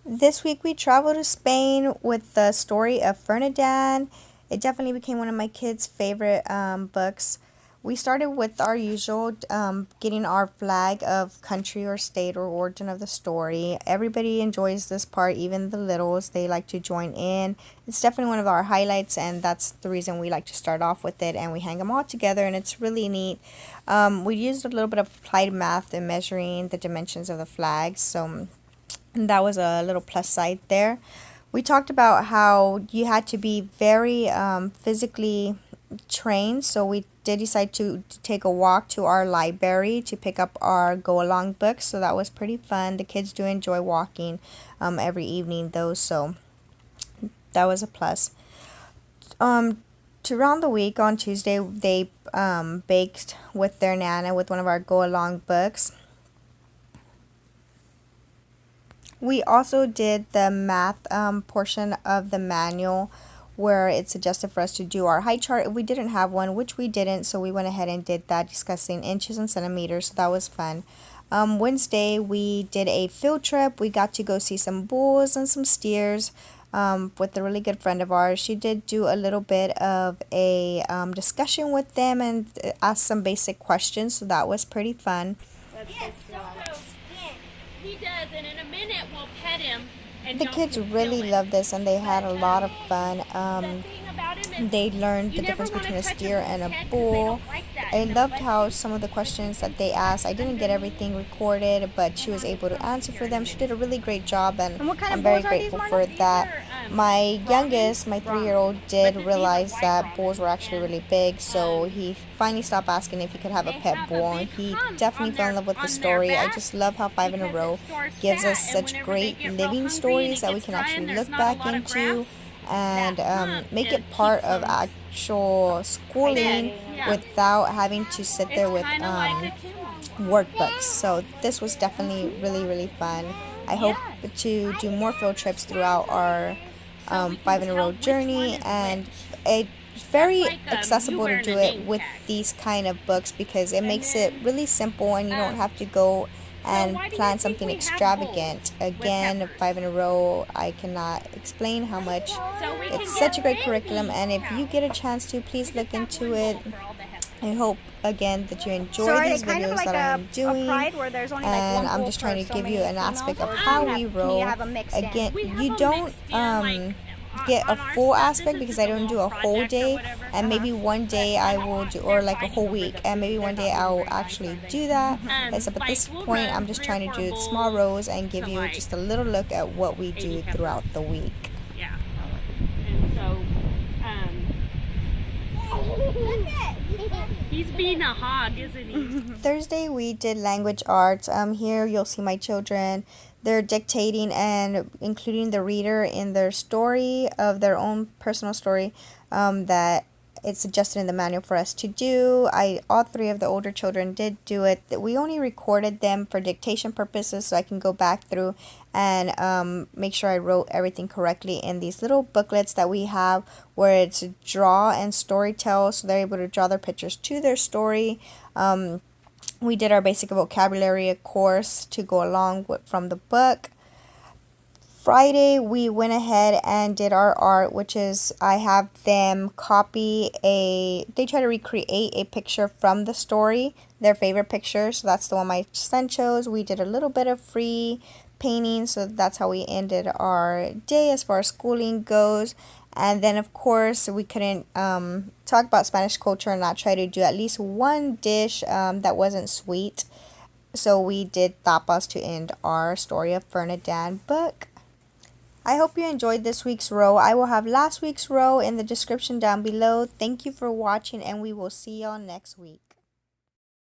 This week we traveled to Spain with the story of Ferdinand. It definitely became one of my kids' favorite books. We started with our usual, getting our flag of country or state or origin of the story. Everybody enjoys this part, even the littles. They like to join in. It's definitely one of our highlights, and that's the reason we like to start off with it. And we hang them all together, and it's really neat. We used a little bit of applied math in measuring the dimensions of the flags, so that was a little plus side there. We talked about how you had to be very physically trained, so we did decide to take a walk to our library to pick up our go along books, so that was pretty fun. The kids do enjoy walking every evening though, so that was a plus. To round the week on Tuesday, they baked with their nana with one of our go along books. We also did the math portion of the manual where it suggested for us to do our height chart if we didn't have one, which we didn't, so we went ahead and did that, discussing inches and centimeters, so that was fun. Wednesday, we did a field trip. We got to go see some bulls and some steers with a really good friend of ours. She did do a little bit of a discussion with them and ask some basic questions, so that was pretty fun. Yes, so he does, and in a minute we'll pet him. And The kids really loved this and they had a lot of fun. They learned the difference between a steer and a bull. I loved how some of the questions that they asked, I didn't get everything recorded, but she was able to answer for them. She did a really great job, and I'm very grateful for that. My youngest, my 3-year-old, did realize that bulls were actually really big, so he finally stopped asking if he could have a pet bull, and he definitely fell in love with the story. I just love how Five in a Row gives us such great living stories that we can actually look back into and make it part of actual schooling without having to sit there with workbooks. So this was definitely really fun. I hope to do more field trips throughout our Five in a Row journey, and it's very accessible to do it with these kind of books because it makes it really simple and you don't have to go and plan something extravagant. Again, Five in a Row, I cannot explain how much it's such a great curriculum, and if you get a chance to, please look into it. I hope again that you enjoy these videos that I'm doing, and I'm just trying to give you an aspect of how we row. Again, you don't get a full aspect because I don't do a whole day, and maybe one day I will do, or like a whole week, and maybe one day I will actually do that. So at this point I'm just trying to do small rows and give you just a little look at what we do throughout the week. Yeah. And so, he's being a hog, isn't he? Thursday we did language arts. Here you'll see my children. They're dictating and including the reader in their story of their own personal story that it's suggested in the manual for us to do. All three of the older children did do it. We only recorded them for dictation purposes so I can go back through and make sure I wrote everything correctly in these little booklets that we have where it's draw and story tell, so they're able to draw their pictures to their story. We did our basic vocabulary course to go along with, from the book. Friday, we went ahead and did our art, which is I have them they try to recreate a picture from the story, their favorite picture. So that's the one my son chose. We did a little bit of free painting, so that's how we ended our day as far as schooling goes. And then, of course, we couldn't talk about Spanish culture and not try to do at least one dish that wasn't sweet. So we did tapas to end our story of Ferdinand book. I hope you enjoyed this week's row. I will have last week's row in the description down below. Thank you for watching, and we will see y'all next week.